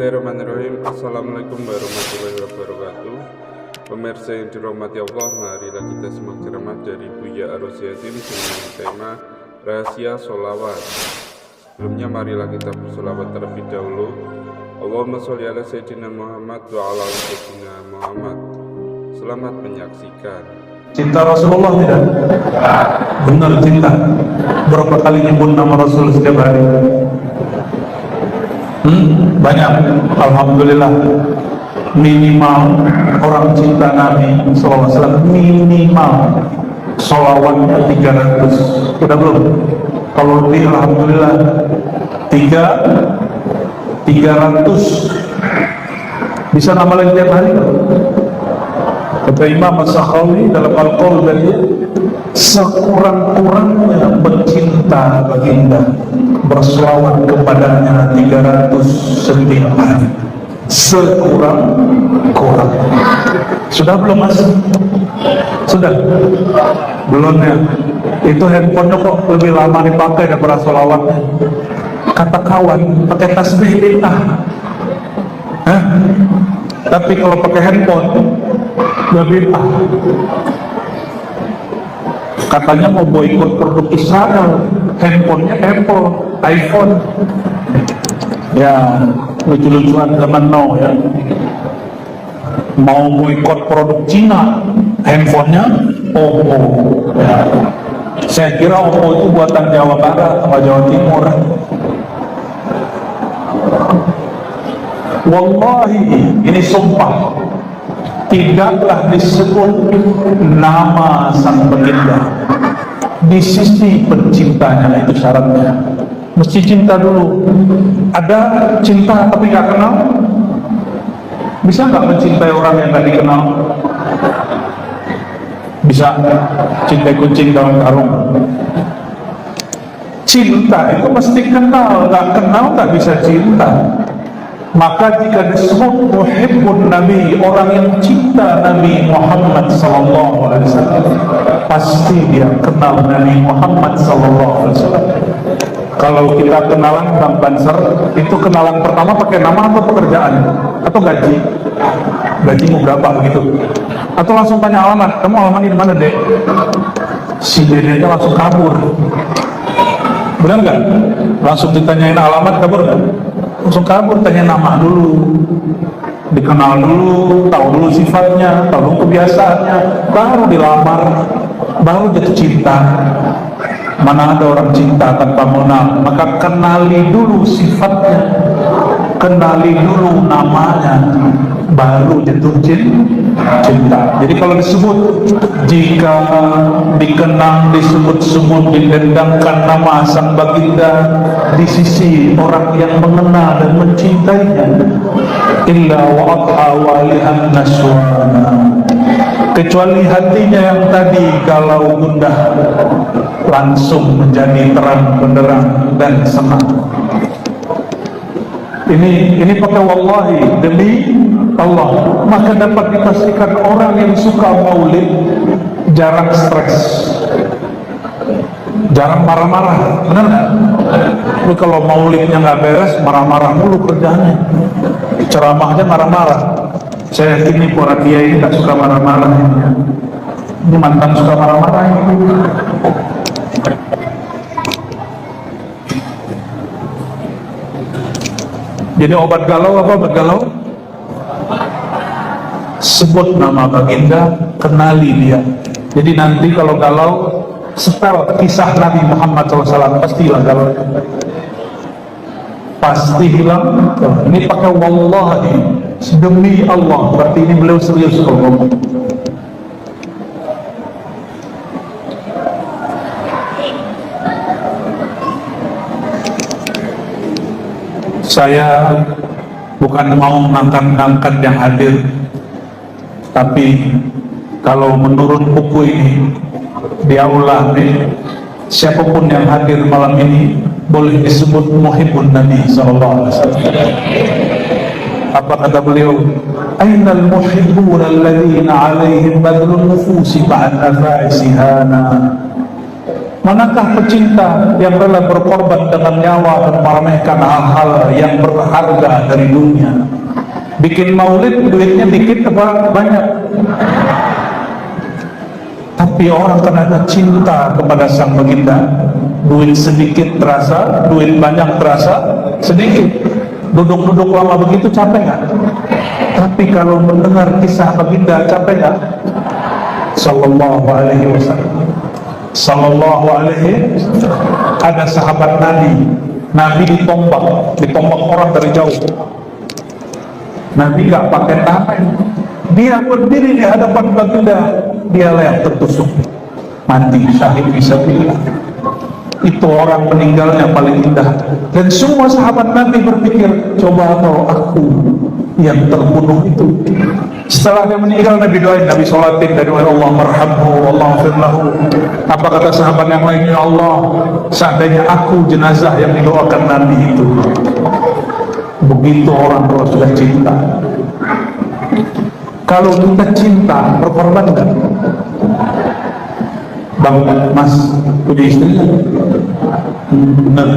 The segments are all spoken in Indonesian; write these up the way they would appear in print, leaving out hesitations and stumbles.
Bismillahirrahmanirrahim. Assalamualaikum warahmatullahi wabarakatuh. Pemirsa yang dirahmati Allah, marilah kita simak ceramah dari Buya Ar-Rasyatin dengan tema Rahasia Sholawat. Sebelumnya marilah kita bersolawat terlebih dahulu. Allahumma sholli ala Sayyidina Muhammad wa ala ali Sayyidina Muhammad. Selamat menyaksikan. Cinta Rasulullah tidak? Benar cinta. Berapa kali nyebut nama Rasul setiap hari? Banyak. Alhamdulillah. Minimal orang cinta Nabi SAW minimal sholawatnya 300. Udah belum? Kalau lebih alhamdulillah 300. Bisa ngamalin tiap hari? Kata Imam As-Sakhawi dalam Al-Qaul dari sekurang-kurangnya bercinta baginda, berselawat kepadanya 300 setiap hari. Sekurang-kurang. Sudah belum Mas? Sudah? Belum ya? Itu handphonenya kok lebih lama dipakai daripada selawatnya. Kata kawan, pakai tasbih bid'ah. Tapi kalau pakai handphone gak bid'ah. Katanya mau boikot produk Israel, handphonenya Apple, iPhone. Ya, lucu-lucuan zaman now ya. Mau boikot produk Cina, handphonenya Oppo. Ya. Saya kira Oppo itu buatan Jawa Barat sama Jawa Timur. Wallahi, ini sumpah, tidaklah disebut nama sang baginda di sisi pencintanya. Itu syaratnya, mesti cinta dulu. Ada cinta tapi gak kenal? Bisa gak mencintai orang yang gak dikenal? Bisa. Cintai kucing dalam karung. Cinta itu mesti kenal, gak kenal gak bisa cinta. Maka jika disebut muhibbun Nabi, orang yang cinta Nabi Muhammad SAW, pasti dia kenal Nabi Muhammad SAW. Kalau kita kenalan Bang Banser, itu kenalan pertama pakai nama atau pekerjaan? Atau gaji? Gajimu berapa begitu? Atau langsung tanya alamat, kamu alamatnya di mana dek? Si dedeknya langsung kabur. Benar nggak? Langsung ditanyain alamat, kabur nggak? Langsung kabur, tanya nama dulu, dikenal dulu, tahu dulu sifatnya, tahu dulu kebiasaannya, baru dilamar, baru jatuh cinta. Mana ada orang cinta tanpa mengenal? Maka kenali dulu sifatnya, kenali dulu namanya, baru jatuh cinta. Jadi kalau disebut, jika dikenang, disebut-sebut, didendangkan nama sang baginda di sisi orang yang mengenal dan mencintainya, illa wa'atha walihan naswana, kecuali hatinya yang tadi kalau gundah langsung menjadi terang benderang dan senang. Ini pakai wallahi, demi Allah. Maka dapat dipastikan orang yang suka maulid jarang stres, jarang marah-marah. Benar nggak? Tapi kalau maulidnya nggak beres, marah-marah mulu kerjanya. Ceramahnya marah-marah. Saya yakin nih para kiai nggak suka marah-marah. Ini mantan suka marah-marah ini. Jadi obat galau apa obat galau? Sebut nama baginda, kenali dia. Jadi nanti kalau galau, setel kisah Nabi Muhammad SAW, pasti hilang galau. Pasti hilang. Ini pakai wallahi, demi Allah, berarti ini beliau serius kalau ngomong. Saya bukan mau mengangkat-angkat yang hadir, tapi kalau menurut buku ini di aula ini, siapapun yang hadir malam ini boleh disebut muhibbun Nabi SAW. Apa kata beliau? Ainal muhibbuna alladhina alaihim badlun nufusi ba'd afa'isihana. Manakah pecinta yang rela berkorban dengan nyawa dan meremehkan hal-hal yang berharga dari dunia? Bikin maulid duitnya dikit apa banyak? Tapi orang karena cinta kepada sang baginda, duit sedikit terasa, duit banyak terasa sedikit. Duduk-duduk lama begitu capek nggak? Tapi kalau mendengar kisah baginda capek nggak? Sallallahu alaihi wasallam. Sallallahu alaihi. Ada sahabat Nabi ditombak orang dari jauh. Nabi nggak pakai tangan, dia berdiri di hadapan baginda, dia yang tertusuk, mati syahid fisabilillah. Itu orang meninggalnya paling indah. Dan semua sahabat Nabi berpikir, coba kalau aku yang terbunuh itu. Setelah dia meninggal, Nabi doain, Nabi sholatin dari Allah marhamhu, Allah firlahu. Apa kata sahabat yang lain? Ya Allah, seandainya aku jenazah yang didoakan Nabi itu. Begitu orang kalau sudah cinta. Kalau kita cinta, berkorban enggak? Bang Mas punya istri? Benar.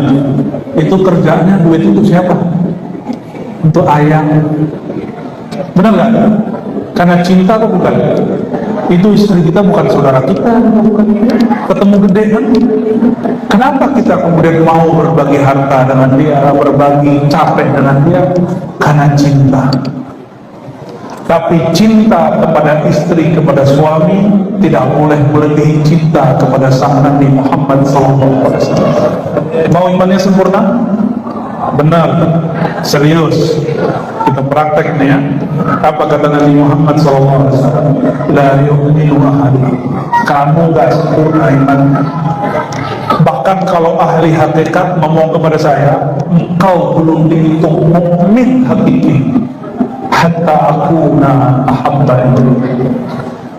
Itu kerjanya duit itu siapa? Untuk ayam. Benar nggak? Karena cinta atau bukan? Itu istri kita bukan saudara kita, bukan. Ketemu gede kan? Kenapa kita kemudian mau berbagi harta dengan dia, berbagi capek dengan dia? Karena cinta. Tapi cinta kepada istri, kepada suami tidak boleh melebihi cinta kepada sang Nabi Muhammad SAW. Mau imannya sempurna? Benar, serius. Kita praktek nih ya. Apa kata Nabi Muhammad SAW? La yu'minu ahadukum. Kamu gak sempurna iman. Bahkan kalau ahli hakikat ngomong kepada saya, engkau belum dihitung mukmin hakiki. Hatta akuna ahabba itu.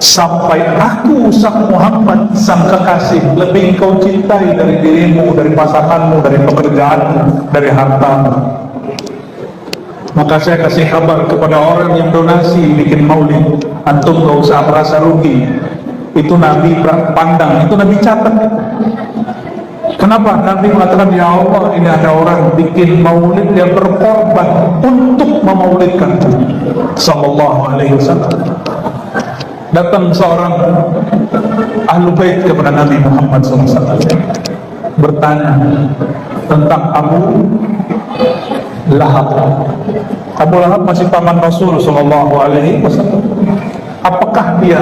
Sampai aku sang Muhammad, sang kekasih, lebih kau cintai dari dirimu, dari pasanganmu, dari pekerjaanmu, dari hartamu. Maka saya kasih kabar kepada orang yang donasi bikin maulid, antum gak usah merasa rugi. Itu Nabi pandang, itu Nabi catat. Kenapa? Nabi mengatakan, ya Allah, ini ada orang bikin maulid yang berkorban untuk memaulidkan Sallallahu alaihi wasallam. Datang seorang ahlu bait kepada Nabi Muhammad SAW, bertanya tentang Abu Lahab. Abu Lahab masih paman Rasul Sallallahu alaihi wasallam. Apakah dia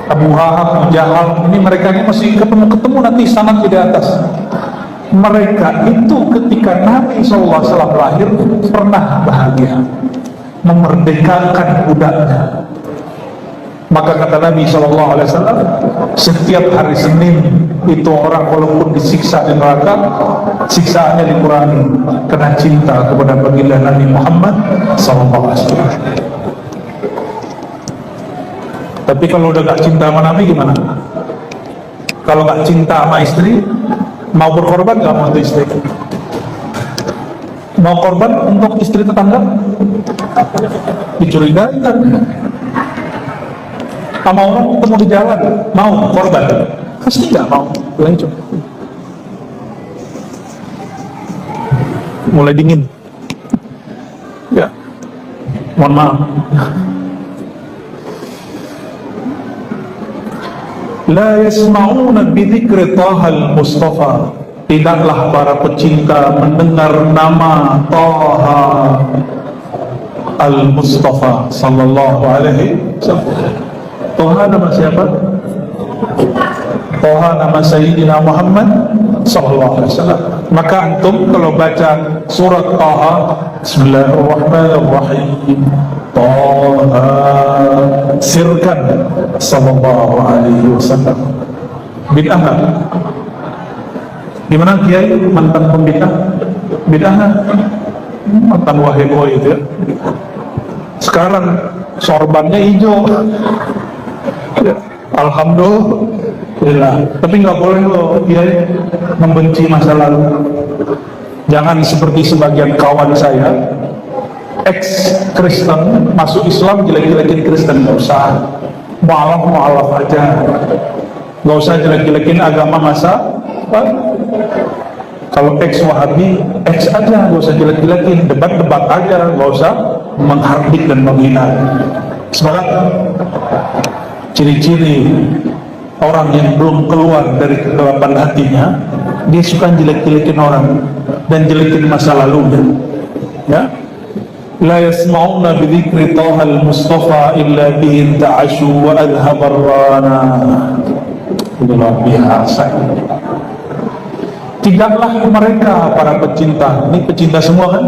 Abu Lahab, Jahal, ini mereka ini masih ketemu nanti sanad di atas. Mereka itu ketika Nabi SAW lahir pernah bahagia, memerdekakan budaknya. Maka kata Nabi SAW, setiap hari Senin itu orang walaupun disiksa di neraka, siksaannya dikurangi karena cinta kepada baginda Nabi Muhammad SAW. Tapi kalau udah gak cinta sama Nabi gimana? Kalau gak cinta sama istri, mau berkorban gak mau untuk istri? Mau korban untuk istri tetangga? Dicurigai kan? Sama orang ketemu di jalan, mau korban? Pasti gak mau. Mulai dingin. Ya, mohon maaf. La yasma'una bidzikri Tahal Mustafa. Tidaklah para pecinta mendengar nama Taha Al-Mustafa Sallallahu alaihi wasallam. Taha nama siapa? Taha nama Sayyidina Muhammad Sallallahu alaihi wasallam. Maka antum kalau baca surat Taha, Bismillahirrahmanirrahim, Taha, sirkan Sallallahu alaihi wasallam. Bid'ah nggak? Gimana Kiai mantan pembid'ah? Bid'ah nggak? Mantan wahebo itu ya. Sekarang sorbannya hijau. Ya, alhamdulillah. Tapi nggak boleh loh Kiai membenci masa lalu. Jangan seperti sebagian kawan saya, ex-Kristen masuk Islam jelek-jelekin Kristen. Nggak usah, mu'alaf aja. Gak usah jelek-jelekin agama masa apa? Kalau ex-Wahabi, ex aja, gak usah jelek-jelekin, debat-debat aja, gak usah menghardik dan menghina. Semangat. Ciri-ciri orang yang belum keluar dari kegelapan hatinya, dia suka jelek-jelekin orang dan jelekin masa lalunya. Ya, la yasma'una bi dzikri Thahal Mustafa illa bihi ta'ashu wa adhabar rana. Luar biasa. Tidaklah mereka para pecinta, ini pecinta semua kan,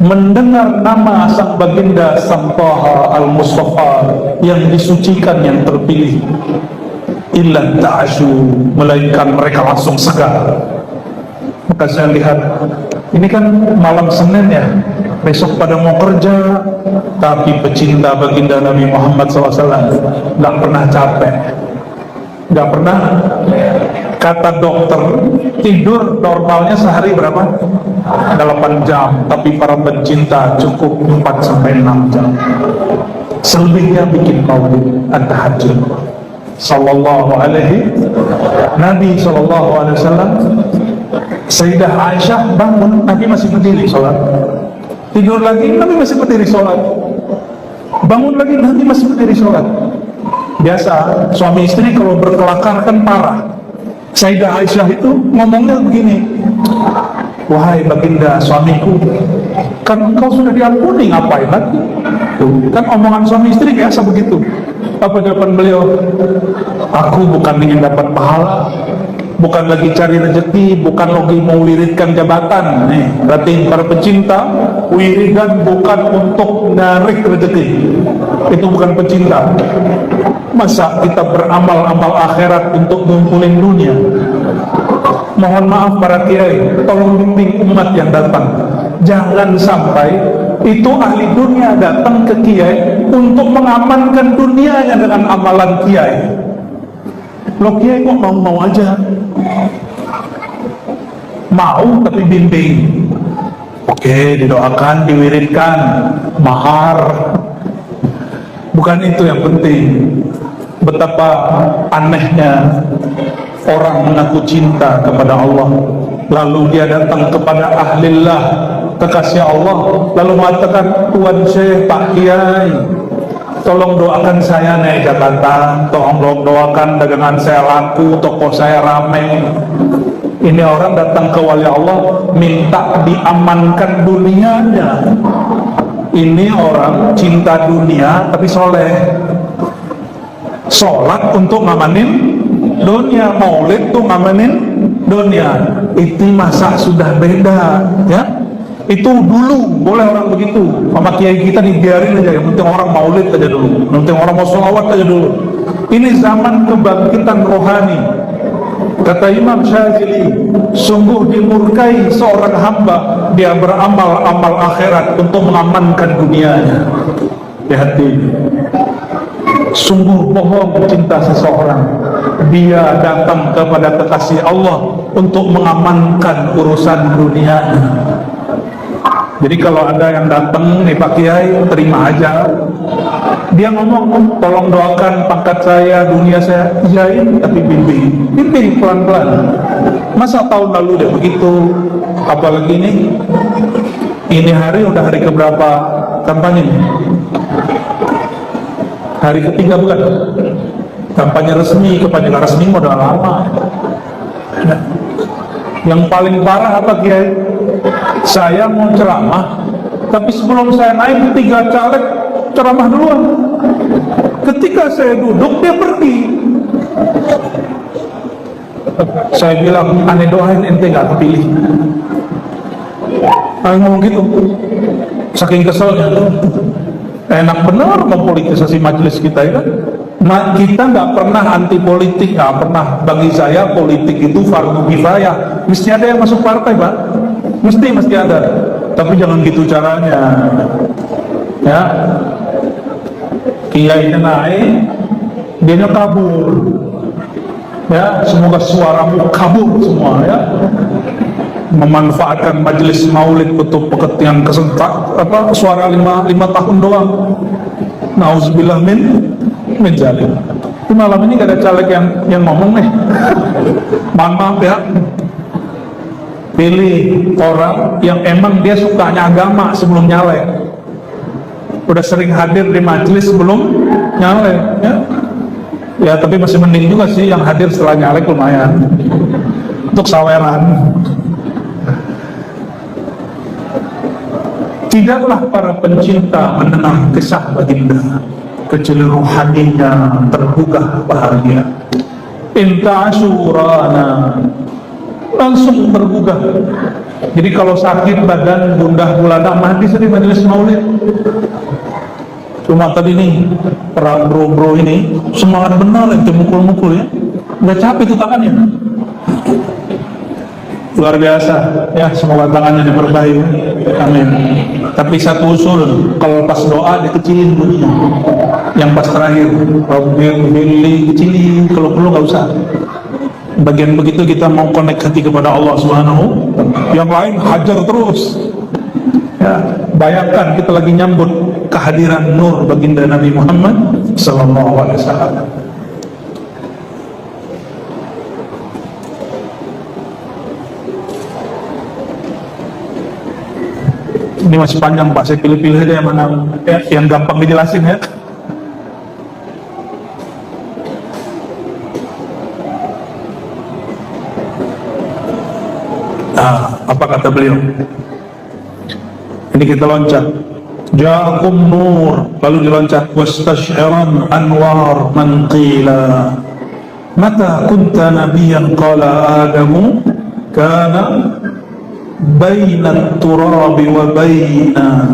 mendengar nama sang baginda sang Thaha al-Mustafa yang disucikan, yang terpilih, illa ta'ashu, melainkan mereka langsung segar. Maka saya lihat, ini kan malam Senin ya, besok pada mau kerja, tapi pecinta baginda Nabi Muhammad SAW nggak pernah capek, nggak pernah. Kata dokter, tidur normalnya sehari berapa? 8 jam, tapi para pencinta cukup 4-6 jam. Selebihnya bikin maulid at-tahajjud. Sallallahu alaihi Nabi sallallahu alaihi wasallam, Sayyidah Aisyah bangun, Nabi masih berdiri sholat. Tidur lagi, Nabi masih berdiri sholat. Bangun lagi, Nabi masih berdiri sholat. Biasa suami istri kalau berkelakar kan parah. Sayyidah Aisyah itu ngomongnya begini, wahai baginda suamiku, kan engkau sudah diampuni, ngapain lagi? Kan omongan suami istri biasa begitu. Apa jawaban beliau? Aku bukan ingin dapat pahala, bukan lagi cari rezeki, bukan lagi mau wiridkan jabatan. Nih, berarti para pecinta, wiridan bukan untuk narik rezeki, itu bukan pecinta. Masa kita beramal-amal akhirat untuk ngumpulin dunia? Mohon maaf para kiai, tolong bimbing umat yang datang. Jangan sampai itu ahli dunia datang ke kiai untuk mengamankan dunianya dengan amalan kiai. Loh, kiai kok mau-mau aja? Mau tapi bimbing. Oke, didoakan, diwiridkan, mahar. Bukan itu yang penting. Betapa anehnya orang mengaku cinta kepada Allah, lalu dia datang kepada ahlillah, kekasih Allah, lalu mengatakan, Tuan Syekh, Pak Kiai, tolong doakan saya naik Jakarta, tolong doakan dagangan saya laku, toko saya ramai. Ini orang datang ke wali Allah minta diamankan dunianya. Ini orang cinta dunia tapi soleh, sholat untuk ngamanin dunia, maulid tuh ngamanin dunia. Itu masa sudah beda ya. Itu dulu boleh orang begitu, sama kiai kita dibiarin aja, yang penting orang maulid aja dulu, yang penting orang mau sholawat aja dulu. Ini zaman kebangkitan rohani. Kata Imam Syazili, sungguh dimurkai seorang hamba, dia beramal amal akhirat untuk mengamankan dunianya. Hati-hati. Sungguh bohong cinta seseorang, dia datang kepada kekasih Allah untuk mengamankan urusan dunianya. Jadi kalau ada yang datang nih Pak Kiai, terima aja. Dia ngomong, tolong doakan pangkat saya, dunia saya, iyain tapi bimbing pelan-pelan. Masa tahun lalu dia begitu, apalagi ini hari udah hari keberapa kampanye? Hari ketiga bukan? Kampanye resmi, kampanye nggak resmi udah lama. Nah, yang paling parah apa Kiai? Saya mau ceramah, tapi sebelum saya naik 3 caleg ceramah duluan. Ketika saya duduk dia pergi. Saya bilang, aneh doain ente gak kepilih. Saya ngomong gitu, saking keselnya. Enak benar mempolitisasi majelis kita ya kan? Nah, kita nggak pernah anti politik, nggak pernah. Bagi saya politik itu fardu kifayah. Mesti ada yang masuk partai, Pak. Mesti ada. Tapi jangan gitu caranya. Ya, kiainya naik, dianya kabur. Ya, semoga suaramu kabur semua ya. Memanfaatkan majelis maulid untuk kepentingan kesentak suara 5 tahun doang. Nauzubillah min jalim. malam ini gak ada caleg yang ngomong nih. Mohon maaf ya. Pilih orang yang emang dia sukanya agama sebelum nyalek, udah sering hadir di majelis sebelum nyalek ya. Ya tapi masih mending juga sih yang hadir setelah nyalek, lumayan untuk saweran. Tidaklah para pencinta mendengar kisah baginda kecuali rohaninya tergugah bahagia. Inta asyurana, langsung bergugah. Jadi kalau sakit badan, gundah gulana, mati di majelis maulid. Cuma tadi nih para bro-bro ini semangat benar, itu mukul-mukul ya, nggak capek tuh tangannya, luar biasa ya. Semoga tangannya diberkahi, amin. Tapi satu usul, kalau pas doa dikecilin bunyinya, yang pas terakhir Rabbil Billy kecilin, kalau perlu nggak usah. Bagian begitu kita mau connect hati kepada Allah Subhanahu. Yang lain hajar terus ya. Bayangkan kita lagi nyambut kehadiran nur baginda Nabi Muhammad sallallahu alaihi wasallam. Ini masih panjang Pak, saya pilih-pilih aja yang mana yang gampang dijelasin ya. Apa kata beliau? Ini kita loncat. Ja'akum nur, lalu diloncat. Wastash'iran anwar man qila mata kunta nabiyan qala adamu kana baina turabi wa baina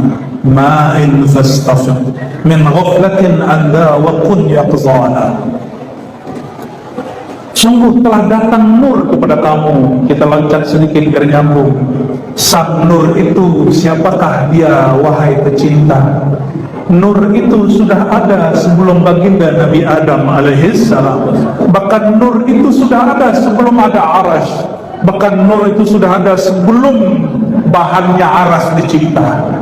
ma'in fastafiq min ghaflatin an dha wa kun yaqzana. Sungguh telah datang nur kepada kamu. Kita loncat sedikit biar nyambung. Sang nur itu siapakah dia, wahai pecinta? Nur itu sudah ada sebelum baginda Nabi Adam alaihissalam. Bahkan nur itu sudah ada sebelum ada aras. Bahkan nur itu sudah ada sebelum bahannya aras dicipta.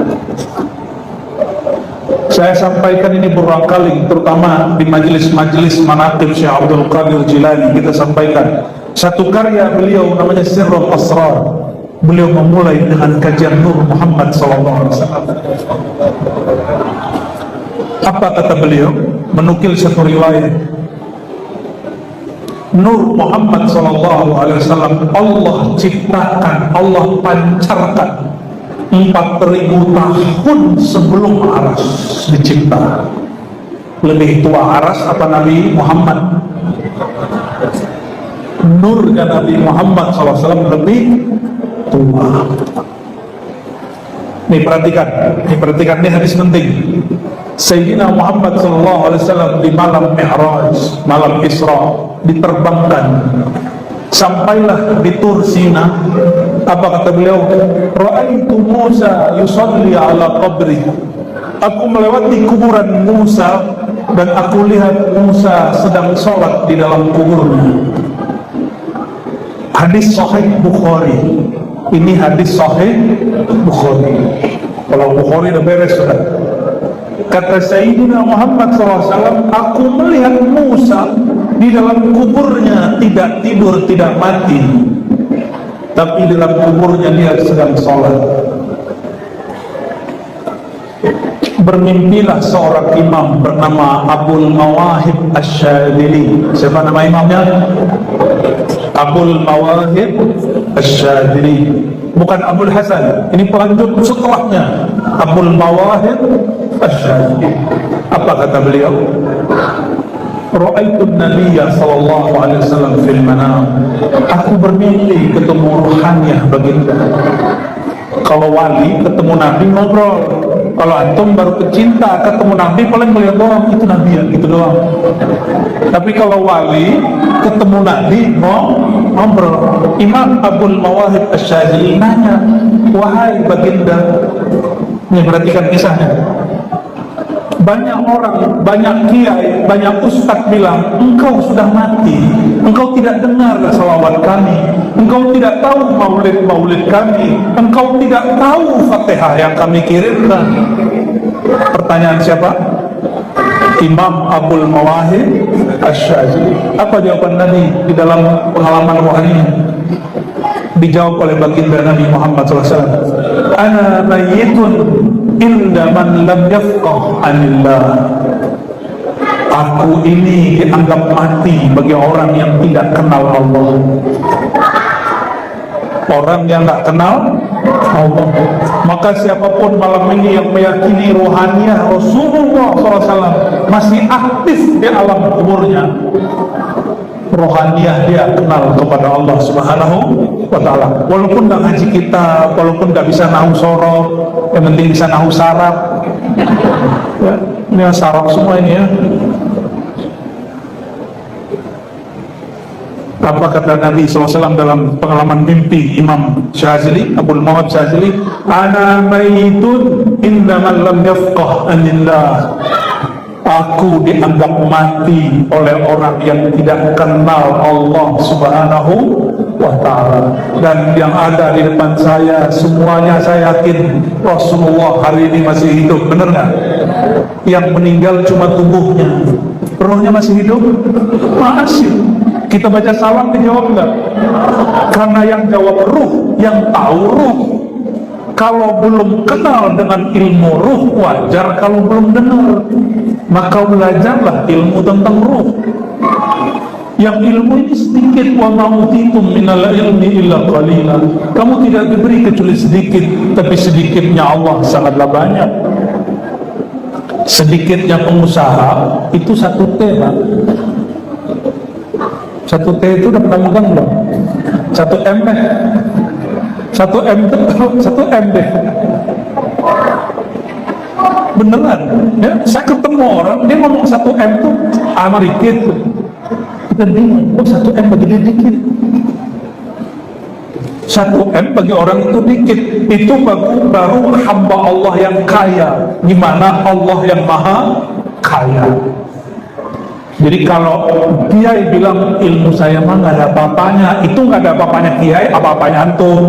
Saya sampaikan ini berulang kali, terutama di majelis-majelis manaqib Syekh Abdul Qadir Jilani. Kita sampaikan satu karya beliau namanya Sirrul Asrar. Beliau memulai dengan kajian Nur Muhammad SAW. Apa kata beliau? Menukil satu riwayat. Nur Muhammad SAW Allah ciptakan, Allah pancarkan 4.000 tahun sebelum aras dicipta. Lebih tua aras apa Nabi Muhammad? Nurnya Nabi Muhammad SAW lebih tua. Nih perhatikan ini hadis penting. Sayyidina Muhammad SAW di malam Mi'raj, malam Isra, diterbangkan. Sampailah di Tur Sina. Apa kata beliau? Ra'aitu Musa yusalli ala qabri. Aku melewati kuburan Musa dan aku lihat Musa sedang sholat di dalam kuburnya. Hadis Sahih Bukhari. Ini hadis Sahih Bukhari. Kalau Bukhari udah beres sudah. Kata Sayyidina Muhammad SAW, aku melihat Musa di dalam kuburnya, tidak tidur, tidak mati, tapi di dalam kuburnya dia sedang sholat. Bermimpilah seorang imam bernama Abul Mawahib Asy-Syadzili. Siapa nama imamnya? Abul Mawahib Asy-Syadzili. Bukan Abul Hasan, ini pelanjut setelahnya. Abul Mawahib Asy-Syadzili. Apa kata beliau? Ra'aitu Nabiyya sallallahu alaihi wasallam fil manam. Aku bermimpi ketemu ruhaniyah baginda. Kalau wali ketemu nabi ngobrol. Kalau antum baru pecinta ketemu nabi paling melihat doang, itu nabi ya, gitu doang. Tapi kalau wali ketemu nabi ngobrol. Imam Abul Mawahib Asy-Syadzili nanya, wahai baginda, ini perhatikan kisahnya. Banyak orang, banyak kiai, banyak ustadz bilang, engkau sudah mati, engkau tidak dengar salawat kami, engkau tidak tahu maulid kami, engkau tidak tahu Fatihah yang kami kirimkan. Pertanyaan siapa? Imam Abul Mawahib Asy-Syadzili. Apa jawaban Nabi di dalam pengalaman rohaninya? Dijawab oleh baginda Nabi Muhammad SAW, ana mayyitun inda man lam yafqah anillah. Aku ini dianggap mati bagi orang yang tidak kenal Allah. Orang yang tak kenal Allah. Maka siapapun malam ini yang meyakini rohaniah Rasulullah SAW masih aktif di alam kuburnya, rohaniah dia kenal kepada Allah Subhanahu wa ta'ala. Walaupun gak ngaji kita, walaupun gak bisa nahu sorok, yang penting bisa nahu saraf ya, ini saraf semua ini ya. Apa kata Nabi SAW dalam pengalaman mimpi Imam Syadzili, Abdul Muhammad Syadzili, ana mayyitun inda man lam yafqah anillah. Aku dianggap mati oleh orang yang tidak kenal Allah Subhanahu wa ta'ala. Dan yang ada di depan saya semuanya saya yakin Rasulullah hari ini masih hidup. Benar nggak? Yang meninggal cuma tubuhnya, rohnya masih hidup? Masih. Kita baca salam dijawab nggak? Karena yang jawab ruh, yang tahu ruh. Kalau belum kenal dengan ilmu ruh, wajar kalau belum dengar. Maka belajarlah ilmu tentang ruh. Yang ilmu ini sedikit, wa ma'utitum minal ilmi illa qalila. Kamu tidak diberi kecuali sedikit, tapi sedikitnya Allah sangatlah banyak. Sedikitnya pengusaha itu 1 T, Pak. 1 T itu udah pernah megang belum? 1 M deh. 1 M betul, 1 M deh. Beneran ya, saya ketemu orang dia ngomong 1 M tuh amarikit. Kita bingung, kok 1 M bagi dia dikit? 1 M bagi orang itu dikit. Itu baru hamba Allah yang kaya. Gimana Allah yang maha kaya? Jadi kalau kiai bilang ilmu saya mah nggak ada apa-apanya, itu nggak ada apa-apanya kiai, apa-apanya antum.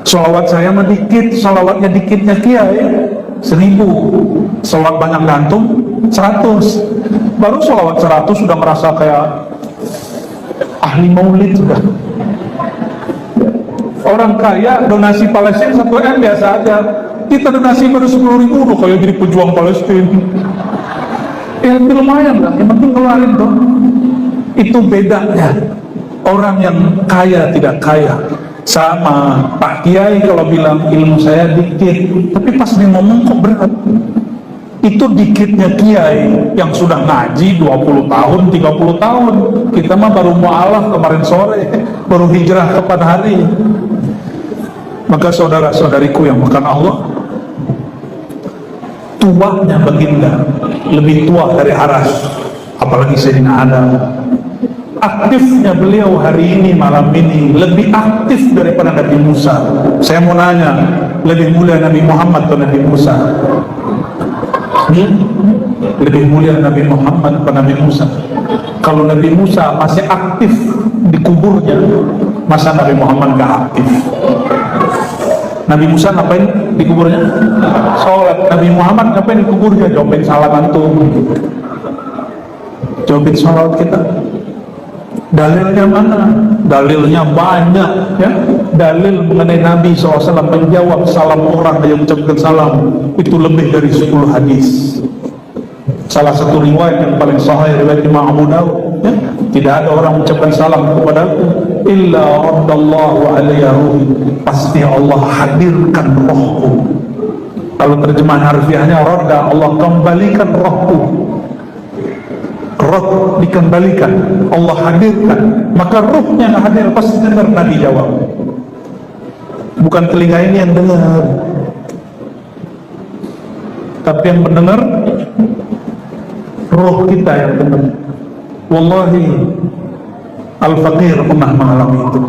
Sholawat saya mah dikit, sholawatnya dikitnya kiai 1000, sholawat banyak antum 100. Baru sholawat 100 sudah merasa kayak ahli maulid sudah. Orang kaya donasi Palestina 1 M biasa aja. Kita donasi baru 10.000 udah kayak jadi pejuang Palestina. Ya lumayan lah, yang penting keluarin dong. Itu bedanya orang yang kaya tidak kaya. Sama Pak Kiai kalau bilang ilmu saya dikit, tapi pas dia ngomong kok berat. Itu dikitnya Kiai yang sudah ngaji 20 tahun, 30 tahun. Kita mah baru mu'alaf kemarin sore, baru hijrah kepada hari. Maka saudara-saudariku yang makan Allah, tuanya baginda lebih tua dari Aras, apalagi Sayyidina Adam. Aktifnya beliau hari ini, malam ini lebih aktif daripada Nabi Musa. Saya mau nanya, lebih mulia Nabi Muhammad atau Nabi Musa? Lebih mulia Nabi Muhammad atau Nabi Musa? Kalau Nabi Musa masih aktif di kuburnya, masa Nabi Muhammad gak aktif? Nabi Musa ngapain di kuburnya? Sholat. Nabi Muhammad ngapain di kuburnya? Jawabin salam antum. Jawabin salat kita. Dalilnya mana? Dalilnya banyak ya. Dalil mengenai Nabi SAW menjawab salam orang yang mengucapkan salam itu lebih dari 10 hadis. Salah satu riwayat yang paling sahih riwayat Imam Abu Dawud ya? Tidak ada orang mengucapkan salam kepadaku illa raddallahu alayya ruhi, pasti Allah hadirkan rohku. Kalau terjemahan harfiahnya radda, Allah kembalikan rohku. Roh dikembalikan, Allah hadirkan. Maka rohnya yang hadir pasti dengar Nabi jawab. Bukan telinga ini yang dengar, tapi yang mendengar roh kita yang dengar. Wallahi Al-Faqir pernah mengalami itu.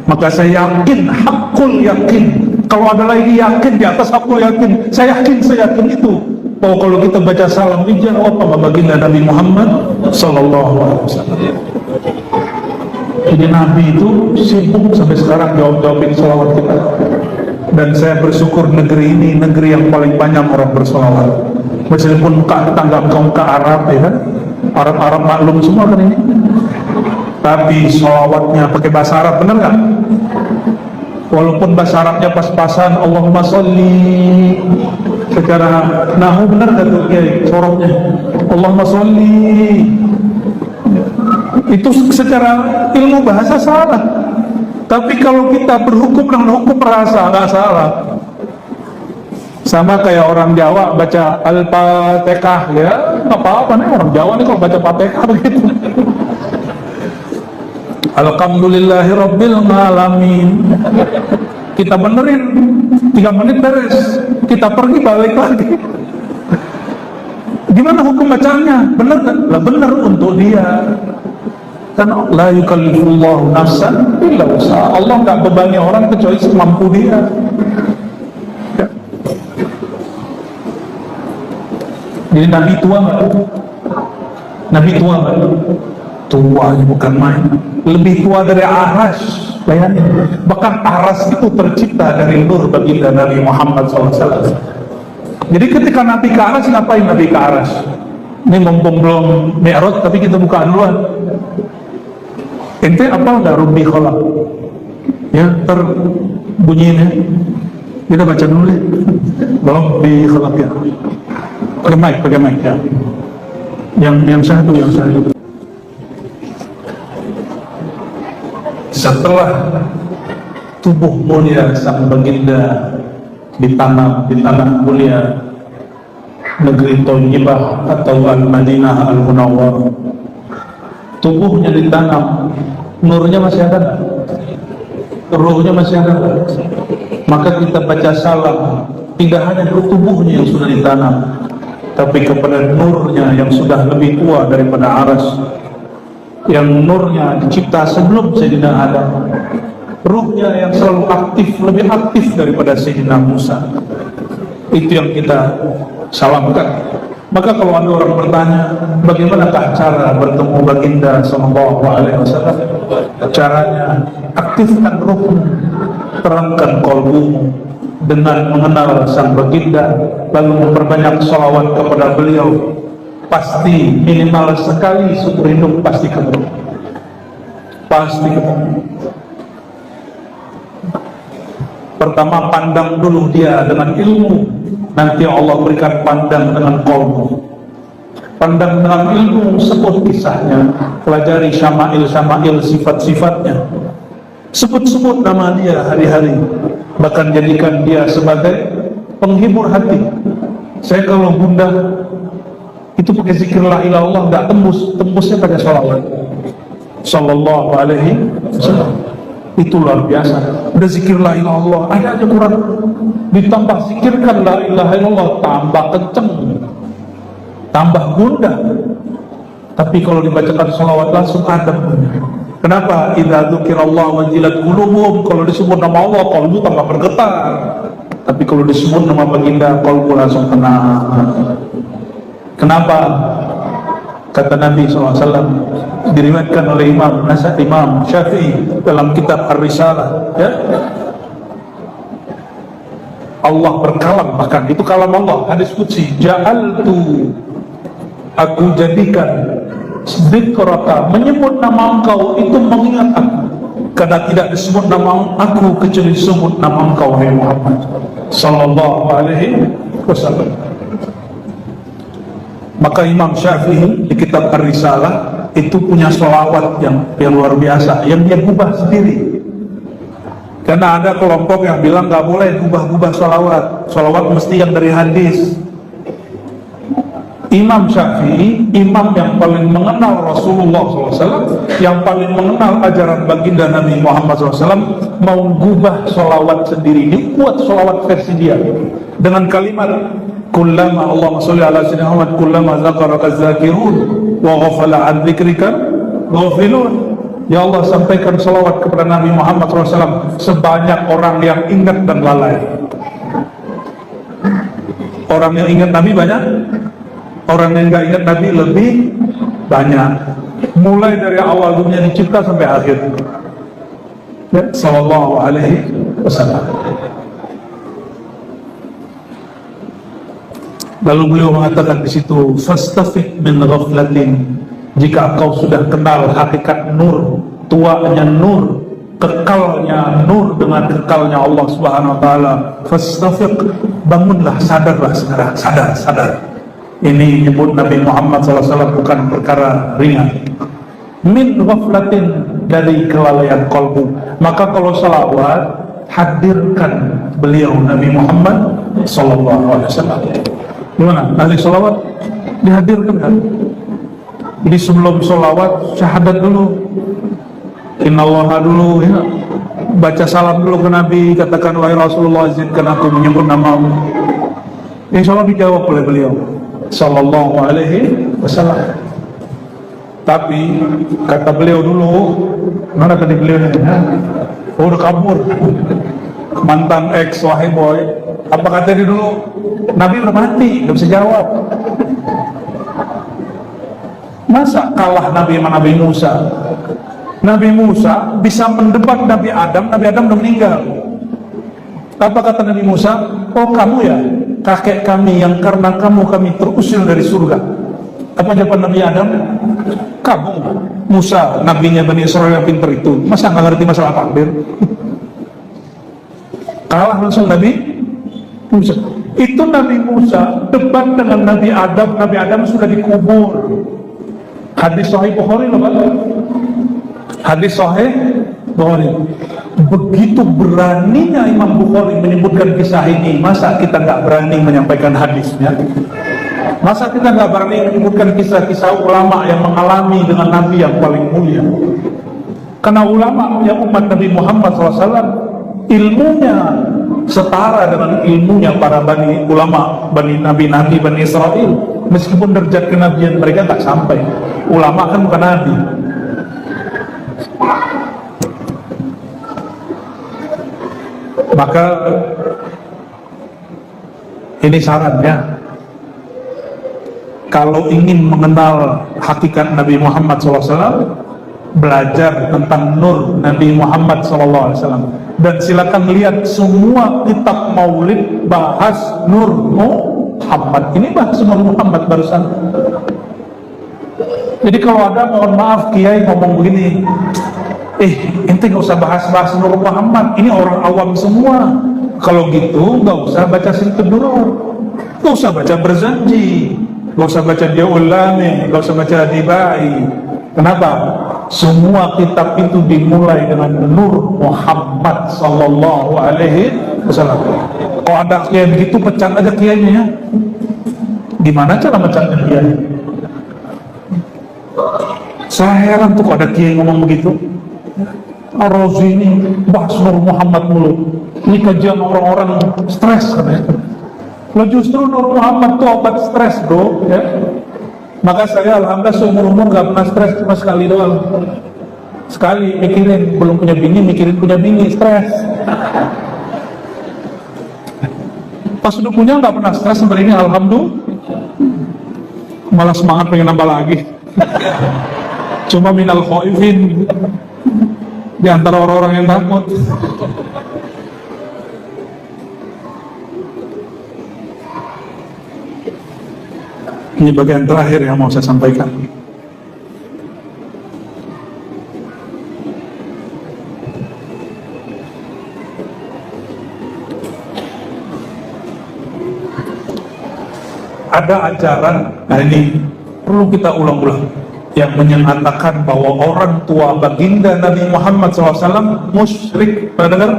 Maka saya yakin, hakul yakin, kalau ada lagi yakin di atas hakul yakin, saya yakin itu bahwa kalau kita baca salam dijawab sama baginda Nabi Muhammad sallallahu alaihi wasallam. Jadi Nabi itu sibuk sampai sekarang jawabin salawat kita. Dan saya bersyukur negeri ini negeri yang paling banyak orang bersalawat. Meskipun tetangga kaum ke Arab ya kan, Arab maklum semua kan ini. Tapi sholawatnya pakai bahasa Arab, bener nggak? Walaupun bahasa Arabnya pas-pasan, Allahumma sholli, secara nahu bener nggak tuh Kiai sorotnya? Allahumma sholli, itu secara ilmu bahasa salah. Tapi kalau kita berhukum dengan hukum rasa nggak salah. Sama kayak orang Jawa baca Al-Fatihah, ya nggak apa-apa nih, orang Jawa nih kalau baca Fatihah begitu. Alhamdulillahi Rabbil Alamin. Kita benerin 3 menit beres, kita pergi balik lagi. Gimana hukum bacanya? Bener kan? Lah bener untuk dia. Kan la yukallifullahu nafsan illa wus'aha. Allah nggak bebani orang kecuali semampu dia. Ya. Jadi Nabi tua nggak? Nabi tua nggak? Tuanya bukan main. Lebih tua dari Aras. Bayangin. Bahkan Aras itu tercipta dari nur baginda Nabi Muhammad SAW. Jadi ketika Nabi ke Aras, ngapain Nabi ke Aras? Ini mumpung belum Mi'raj, tapi kita buka duluan. Ente apa nggak Rabbi Khalaq? Ya, terbunyinya. Kita baca dulu deh. Rabbi Khalaq ya. Pakai mic ya. Yang satu. Setelah tubuh mulia sang baginda ditanam di tanah mulia negeri Thayyibah atau Al-Madinah Al-Munawwarah, tubuhnya ditanam, nurnya masih ada, ruhnya masih ada. Maka kita baca salam tidak hanya ke tubuhnya yang sudah ditanam, tapi kepada nurnya yang sudah lebih tua daripada Aras, yang nurnya dicipta sebelum Sayyidina Adam, ruhnya yang selalu aktif, lebih aktif daripada Sayyidina Musa. Itu yang kita salamkan. Maka kalau ada orang bertanya, bagaimanakah cara bertemu baginda sallallahu alaihi wasallam? Caranya, aktifkan ruhmu, terangkan qalbumu dengan mengenal sang baginda, lalu memperbanyak sholawat kepada beliau. Pasti minimal sekali seumur hidup pasti ketemu. Pertama, pandang dulu dia dengan ilmu, nanti Allah berikan pandang dengan qalbu. Pandang dengan ilmu, sebut kisahnya, pelajari syama'il sifat-sifatnya, sebut nama dia hari-hari, bahkan jadikan dia sebagai penghibur hati. Saya kalau gundah itu pakai zikir la ilaha illallah nggak tembusnya pakai sholawat sallallahu alaihi wasallam. Itu luar biasa. Udah zikir la ilaha illallah, ada aja kurang, ditambah zikirkan la ilaha illallah, tambah kenceng, tambah gundah. Tapi kalau dibacakan sholawat langsung adem. Kenapa? Idza dzukirallahu wajilat qulubuhum. Kalau disebut nama Allah, qalbu tambah bergetar. Tapi kalau disebut nama baginda, qalbu langsung tenang. Kenapa? Kata Nabi SAW, diriwayatkan oleh Imam Syafi'i dalam kitab Ar-Risalah, ya? Allah berkalam, bahkan itu kalam Allah, hadis qudsi, ja'altu, aku jadikan dzikraka, menyebut nama engkau itu mengingat aku, karena tidak disebut nama aku kecuali disebut nama engkau, hai Muhammad sallallahu alaihi wasallam. Maka Imam Syafi'i di kitab Ar-Risalah itu punya sholawat yang luar biasa, yang dia ubah sendiri. Karena ada kelompok yang bilang nggak boleh ubah-ubah sholawat mesti yang dari hadis. Imam Syafi'i, imam yang paling mengenal Rasulullah SAW, yang paling mengenal ajaran baginda Nabi Muhammad SAW, mau gubah sholawat sendiri, dibuat sholawat versi dia dengan kalimat kullama Allahumma sholli ala sayyidina Muhammad kullama zakaraka zakirun wa ghafala an dzikrika ghafilun. Ya Allah, sampaikan salawat kepada Nabi Muhammad SAW sebanyak orang yang ingat dan lalai. Orang yang ingat Nabi banyak, orang yang nggak ingat Nabi lebih banyak. Mulai dari awal dunia dicipta sampai akhir, ya, sallallahu alaihi wasallam. Lalu beliau mengatakan di situ, fastafid min ghaflatin jika engkau sudah kenal hakikat nur, tuanya nur, kekalnya nur dengan kekalnya Allah Subhanahu wa taala, fastafiq, bangunlah, sadarlah sekarang, sadar. Ini nyebut Nabi Muhammad SAW bukan perkara ringan. Min ghaflatin, dari kelalaian kalbu. Maka kalau salawat, hadirkan beliau Nabi Muhammad SAW. Gimana? Ahli salawat dihadirkan kan? Jadi sebelum salawat, syahadat dulu, innallaha dulu, ya. Baca salam dulu ke Nabi, katakan wahai Rasulullah, izinkan aku menyebut namamu. Insya Allah dijawab oleh beliau Sallallahu Alaihi Wasallam. Tapi kata beliau dulu, mana tadi beliau ini? Udah kabur, mantan ex wahai boy. Apa kata dia dulu? Nabi udah mati, nggak bisa jawab. Masa kalah Nabi sama Nabi Musa? Nabi Musa bisa mendebat Nabi Adam udah meninggal. Apa kata Nabi Musa? Oh kamu ya, kakek kami yang karena kamu kami terusir dari surga. Apa jawaban Nabi Adam? Kamu, Musa, nabinya Bani Israel yang pintar itu, masa nggak ngerti masalah takdir? Kalah langsung Nabi Musa. Itu Nabi Musa debat dengan Nabi Adam sudah dikubur. Hadis Sahih Bukhari loh Pak. Hadis Sahih Bukhari. Begitu beraninya Imam Bukhari menyebutkan kisah ini, masa kita nggak berani menyampaikan hadisnya? Masa kita nggak berani menyebutkan kisah-kisah ulama yang mengalami dengan Nabi yang paling mulia? Karena ulama yang umat Nabi Muhammad SAW, ilmunya setara dengan ilmunya para ulama Bani Israel. Meskipun derajat kenabian mereka tak sampai. Ulama kan bukan nabi. Maka ini sarannya, kalau ingin mengenal hakikat Nabi Muhammad SAW, belajar tentang nur Nabi Muhammad SAW. Dan silakan lihat semua kitab maulid bahas nur Muhammad. Ini bahas nur Muhammad barusan. Jadi kalau ada, mohon maaf, kiai ngomong begini, ente gak usah bahas nur Muhammad, ini orang awam semua. Kalau gitu gak usah baca Siltul Durur, gak usah baca Berzanji, gak usah baca Dia Ulami, gak usah baca Dibai. Kenapa? Semua kitab itu dimulai dengan nur Muhammad Sallallahu Alaihi Wasallam. Kalau ada kiai begitu, pecat aja kiainya ya. Gimana cara pecatnya kiai? Saya heran tuh kalau ada kiai ngomong begitu. Ar-Razi ini bahas nur Muhammad mulu. Ini kajian orang-orang stres katanya. Lo justru nur Muhammad tuh obat stres bro, ya. Maka saya alhamdulillah seumur-umur gak pernah stres, cuma sekali doang. Sekali mikirin, belum punya bini, mikirin punya bini, stres. Pas udah punya gak pernah stres, seperti ini alhamdulillah. Malah semangat pengen nambah lagi. Cuma minal khaifin, di antara orang-orang yang takut. Ini bagian terakhir yang mau saya sampaikan. Ada ajaran, nah ini perlu kita ulang-ulang, yang menyatakan bahwa orang tua baginda Nabi Muhammad SAW musyrik. Pernah dengar?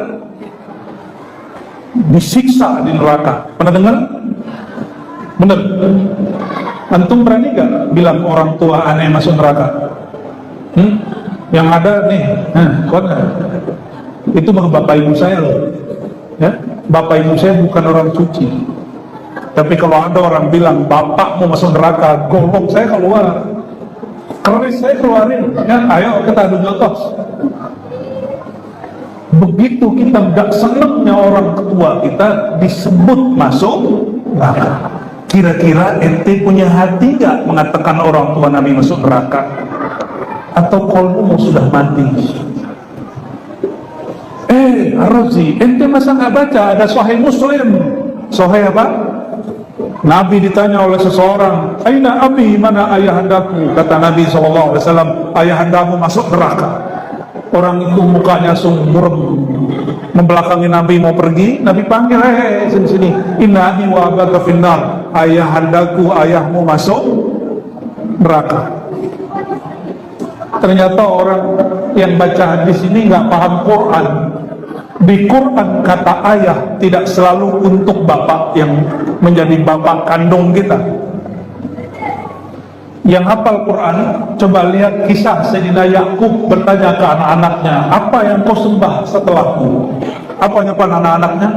Disiksa di neraka. Pernah dengar? Benar? Antum berani gak bilang orang tua aneh masuk neraka? Yang ada nih, kuat gak? Itu bapak ibu saya loh, ya? Bapak ibu saya bukan orang suci. Tapi kalau ada orang bilang bapakmu masuk neraka, golok saya keluar, keris saya keluarin, ya? Ayo kita adu jotos. Begitu kita gak senengnya orang tua kita disebut masuk neraka. Kira-kira ente punya hati gak mengatakan orang tua Nabi masuk neraka? Atau kolmu sudah mati? Razi, ente masa gak baca ada Sahih Muslim? Sahih apa? Nabi ditanya oleh seseorang, "Aina abi, mana ayahandaku?" Kata Nabi SAW, "Ayahandamu masuk neraka." Orang itu mukanya sumberem, membelakangi Nabi mau pergi. Nabi panggil, sini, innani wa abaka finnar, ayahandaku, ayahmu masuk neraka. Ternyata orang yang baca hadis ini nggak paham Quran. Di Quran kata ayah tidak selalu untuk bapak yang menjadi bapak kandung kita. Yang hafal Quran, coba lihat kisah Sayyidina Yakub bertanya ke anak-anaknya, "Apa yang kau sembah setelahku?" Apa nyapan anak-anaknya?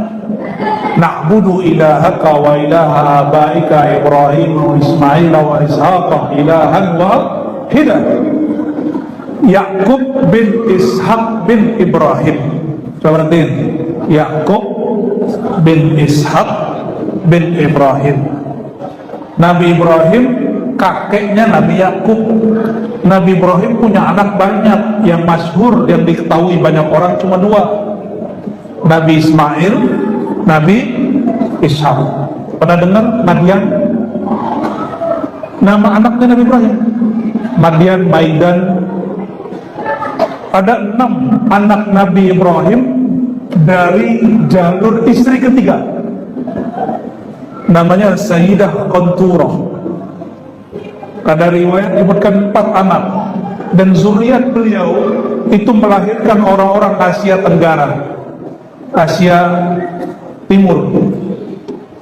"Na'budu ilahaka wa ilaha abaika Ibrahim wa Ismail wa Ishaqa ilahan wahida." Yakub bin Ishaq bin Ibrahim. Coba berhentiin. Yakub bin Ishaq bin Ibrahim. Nabi Ibrahim kakeknya Nabi Yakub. Nabi Ibrahim punya anak banyak, yang masyhur yang diketahui banyak orang cuma dua, Nabi Ismail, Nabi Ishaq. Pernah dengar Madian? Nama anaknya Nabi Ibrahim Madian, Maidan. Ada 6 anak Nabi Ibrahim dari jalur istri ketiga, namanya Sayyidah Qanturah. Ada riwayat menyebutkan 4 anak, dan zuriat beliau itu melahirkan orang-orang Asia Tenggara, Asia Timur.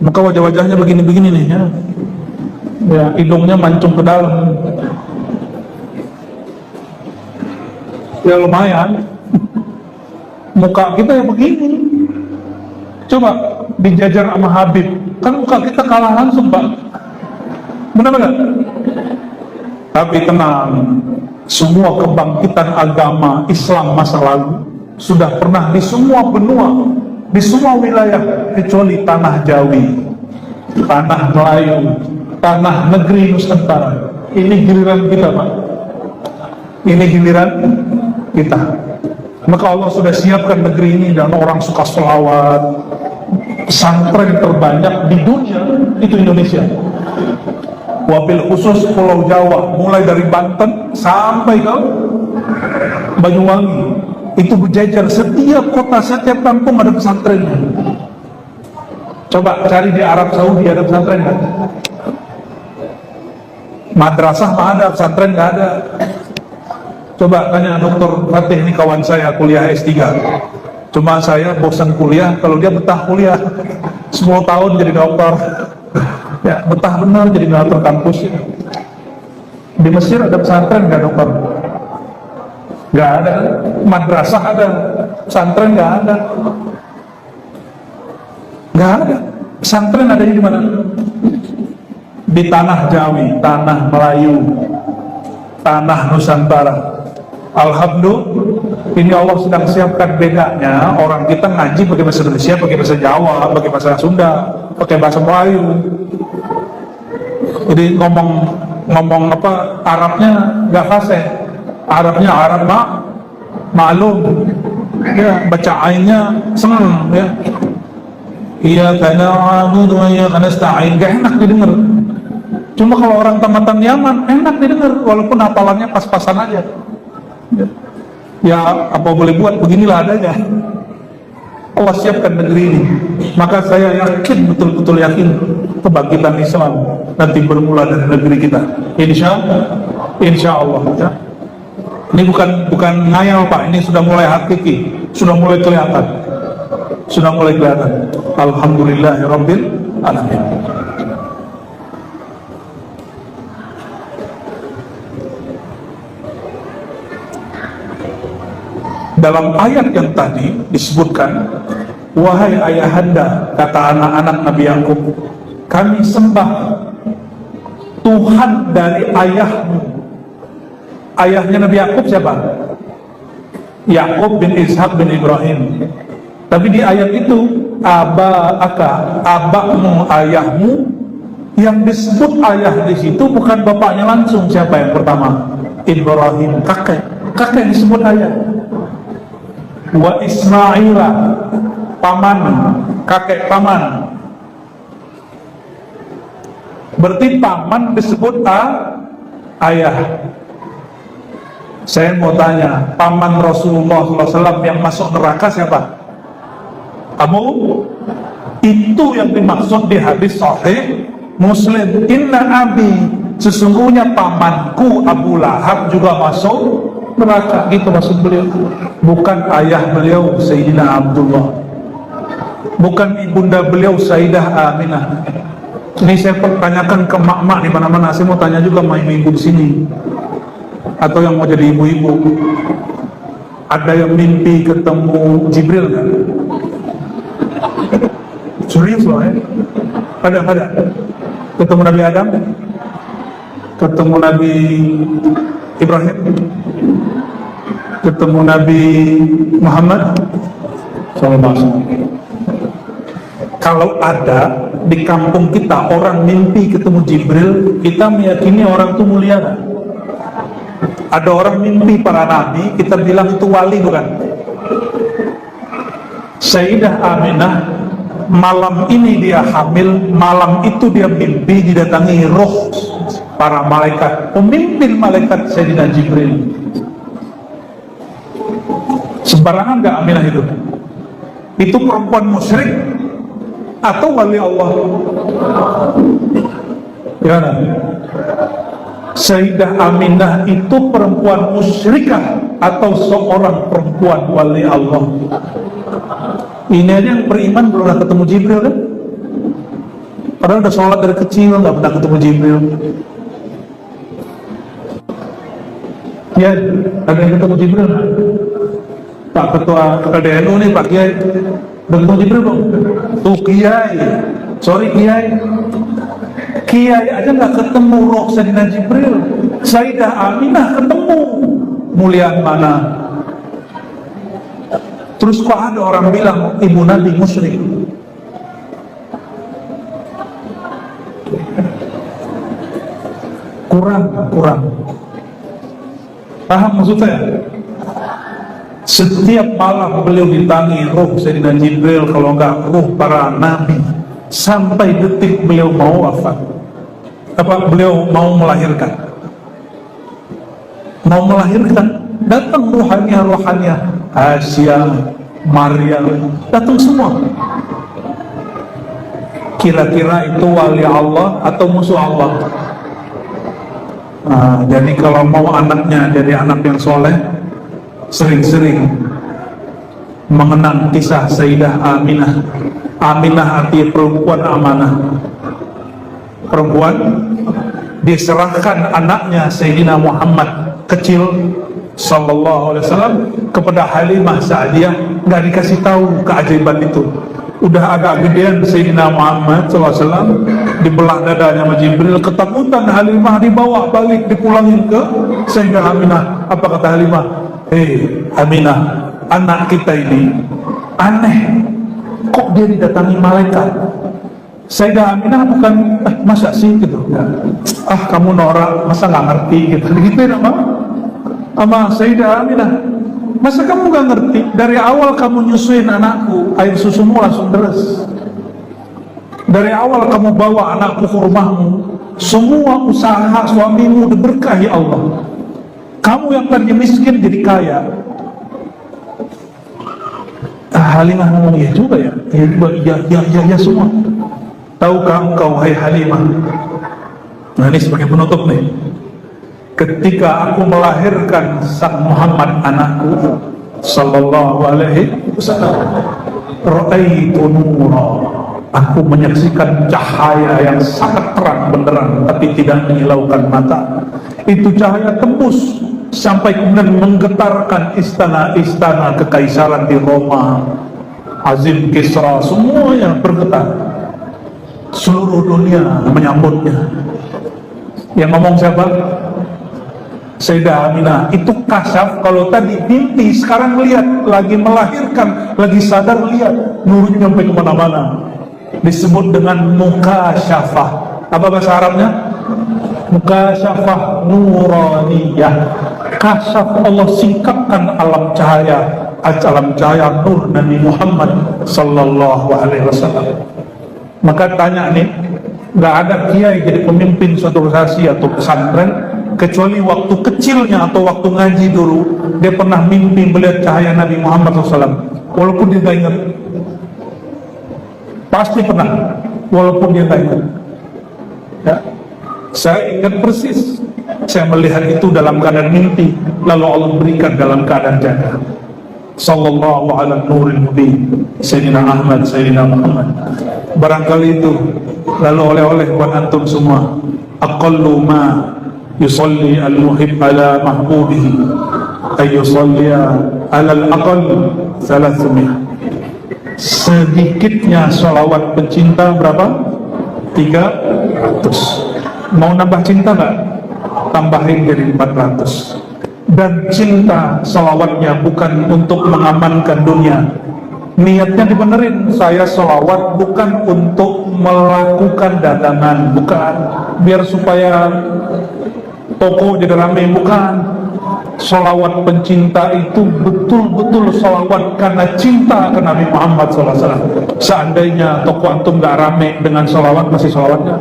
Maka wajah-wajahnya begini-begini nih ya. Ya, hidungnya mancung ke dalam. Ya lumayan. Muka kita ya begini. Coba dijajar sama Habib, kan muka kita kalah langsung, Pak. Benar nggak? Tapi tenang, semua kebangkitan agama Islam masa lalu sudah pernah di semua benua, di semua wilayah kecuali tanah Jawi, tanah Melayu, tanah negeri Nusantara. Ini giliran kita, Pak. Ini giliran kita. Maka Allah sudah siapkan negeri ini, dan orang suka selawat. Pesantren terbanyak di dunia itu Indonesia. Wabil khusus Pulau Jawa, mulai dari Banten sampai ke Banyuwangi, itu berjajar. Setiap kota, setiap kampung ada pesantrennya. Coba cari di Arab Saudi ada pesantren kan? Madrasah mah ada, pesantren nggak ada. Coba tanya Dr. Fatih, ini kawan saya kuliah S3. Cuma saya bosan kuliah, kalau dia betah kuliah 10 tahun jadi dokter. Ya, betah benar jadi dokter kampus. Di Mesir ada pesantren nggak, dokter? Nggak ada. Madrasah ada, pesantren nggak ada. Nggak ada. Pesantren adanya di mana? Di tanah Jawi, tanah Melayu, tanah Nusantara. Alhamdulillah, ini Allah sedang siapkan. Bedanya orang kita ngaji pakai bahasa Indonesia, pakai bahasa Jawa, pakai bahasa Sunda, pakai bahasa Melayu. Jadi ngomong apa Arabnya nggak fasih, Arabnya Arab maklum, ya baca ainnya seneng ya. Iya karena abudu wa iyyaka nasta'in, gak enak didengar. Cuma kalau orang tamatan Yaman enak didengar, walaupun hafalannya pas-pasan aja. Ya apa boleh buat, beginilah adanya. Allah siapkan negeri ini. Maka saya yakin, betul-betul yakin, kebangkitan Islam nanti bermula dari negeri kita. Insya Allah ya. Ini bukan ngayal, Pak. Ini sudah mulai hakiki, sudah mulai kelihatan. Alhamdulillahirabbil alamin. Dalam ayat yang tadi disebutkan, wahai ayahanda, kata anak-anak Nabi Yakub, kami sembah Tuhan dari ayahmu. Ayahnya Nabi Yakub siapa? Yakub bin Ishaq bin Ibrahim. Tapi di ayat itu abakmu, ayahmu. Yang disebut ayah di situ bukan bapaknya langsung. Siapa yang pertama? Ibrahim, kakek disebut ayah. Wa Ismaila, paman, kakek paman. Berarti paman disebut ayah. Saya mau tanya, paman Rasulullah SAW yang masuk neraka siapa? Kamu? Itu yang dimaksud di hadis sahih Muslim. Inna abi, sesungguhnya pamanku Abu Lahab juga masuk neraka. Gitu maksud beliau. Bukan ayah beliau Sayyidina Abdullah, bukan ibunda beliau Sayyidah Aminah. Ini saya pertanyakan ke mak-mak di mana-mana. Saya mau tanya juga sama ibu-ibu di sini, atau yang mau jadi ibu-ibu. Ada yang mimpi ketemu Jibril kan? Serius loh ya? Ada. Ketemu Nabi Adam, ketemu Nabi Ibrahim, ketemu Nabi Muhammad SAW. Kalau ada di kampung kita orang mimpi ketemu Jibril, kita meyakini orang itu mulia. Ada orang mimpi para nabi, kita bilang itu wali, bukan? Sayyidah Aminah malam ini dia hamil, malam itu dia mimpi didatangi roh para malaikat, pemimpin malaikat Sayyidina Jibril. Sembarangan gak Aminah itu? Itu perempuan musyrik atau wali Allah? Gimana? Sayyidah Aminah itu perempuan musyrikah atau seorang perempuan wali Allah? Ini aja yang beriman belum pernah ketemu Jibril kan? Padahal udah sholat dari kecil nggak pernah ketemu Jibril. Ya, ada yang ketemu Jibril? Pak Ketua KDNU nih, Pak Kiai, udah ketemu Jibril belum? Tuh Kiai, sorry Kiai aja nggak ketemu roh Sayyidina Jibril. Sayyidah Aminah ketemu, muliaan mana? Terus kok ada orang bilang ibu Nabi musyrik? Kurang. Paham maksud saya? Setiap malam beliau ditangi roh Sayyidina Jibril, kalau enggak roh para nabi, sampai detik beliau mau wafat. Beliau mau melahirkan, datang rohania, Asia, Maryam, datang semua. Kira-kira itu wali Allah atau musuh Allah? Nah, jadi kalau mau anaknya jadi anak yang soleh, sering-sering mengenang kisah Sayyidah Aminah. Aminah artinya perempuan amanah. Perempuan diserahkan anaknya Sayyidina Muhammad kecil Sallallahu Alaihi Wasallam kepada Halimah Sa'diyah. Nggak dikasih tahu keajaiban itu. Udah agak gedean Sayyidina Muhammad SAW, dibelah dadanya sama Jibril, ketakutan Halimah, dibawa balik, dipulangin ke Sayyidah Aminah. Apa kata Halimah? Hei Aminah, anak kita ini aneh, kok dia didatangi malaikat? Sayyidah Aminah bukan, masa sih gitu? Kamu norak, masa nggak ngerti gitu? Gitu sama Sayyidah Aminah. Masa kamu gak ngerti? Dari awal kamu nyusuin anakku, air susumu langsung deres. Dari awal kamu bawa anakku ke rumahmu, semua usaha suamimu diberkahi Allah. Kamu yang tadi miskin jadi kaya. Halimah ngomong, ya juga ya. Ya semua. Tahukah engkau hai Halimah? Nah ini sebagai penutup nih. Ketika aku melahirkan sang Muhammad anakku Sallallahu Alaihi Wasallam, ra'aitu nura, aku menyaksikan cahaya yang sangat terang benderang tapi tidak menyilaukan mata. Itu cahaya tembus sampai kemudian menggetarkan istana-istana kekaisaran di Roma, Azim Kisra, semuanya bergetar. Seluruh dunia menyambutnya. Yang ngomong siapa? Sayyidah Aminah. Itu kasyaf. Kalau tadi mimpi, sekarang lihat, lagi melahirkan, lagi sadar, lihat nurnya sampai kemana-mana. Disebut dengan mukasyafah. Apa bahasa Arabnya? Mukasyafah nuraniyah. Kasyaf, Allah singkapkan alam cahaya nur Nabi Muhammad Sallallahu Alaihi Wasallam. Maka tanya nih, Nggak ada kiai jadi pemimpin suatu organisasi atau pesantren kecuali waktu kecilnya atau waktu ngaji dulu dia pernah mimpi melihat cahaya Nabi Muhammad SAW, walaupun dia nggak ingat. Pasti pernah, walaupun dia nggak ingat. Ya. Saya ingat persis, saya melihat itu dalam keadaan mimpi, lalu Allah berikan dalam keadaan jannah. Sallallahu ala nuril mubin, Sayyidina Ahmad, Sayyidina Muhammad. Barangkali itu lalu oleh-oleh buat antum semua. Aqallu ma yusalli al-muhib ala mahbubihi ay yusalliya ala al-aqal 300. Sedikitnya sholawat pencinta berapa? 300. Mau nambah cinta nggak? Tambahin jadi 400. Dan cinta sholawatnya bukan untuk mengamankan dunia. Niatnya dibenerin, saya sholawat bukan untuk melakukan dagangan, bukan biar supaya toko jadi ramai, bukan. Sholawat pencinta itu betul-betul sholawat karena cinta ke Nabi Muhammad SAW. Seandainya toko antum gak ramai dengan sholawat, masih sholawatnya.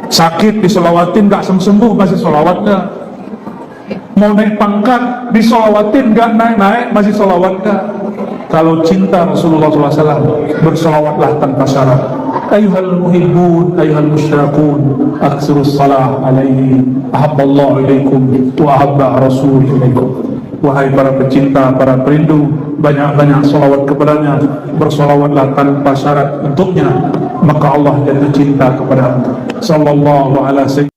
Sakit disolawatin gak sembuh, masih sholawatnya. Mau naik pangkat disolawatin gak naik-naik, masih sholawatnya. Kalau cinta Rasulullah SAW, bersolawatlah tanpa syarat. Ayuhal muhibbun, ayuhal musyraqun, aktsirus salah alaihi, ahabballahu ilaikum wa ahabba rasul ilaikum. Wahai para pecinta, para perindu, banyak-banyak salawat kepadanya, bersolawatlah tanpa syarat untuknya, maka Allah jatuh cinta kepada anda. Sallallahu alaihi wasallam.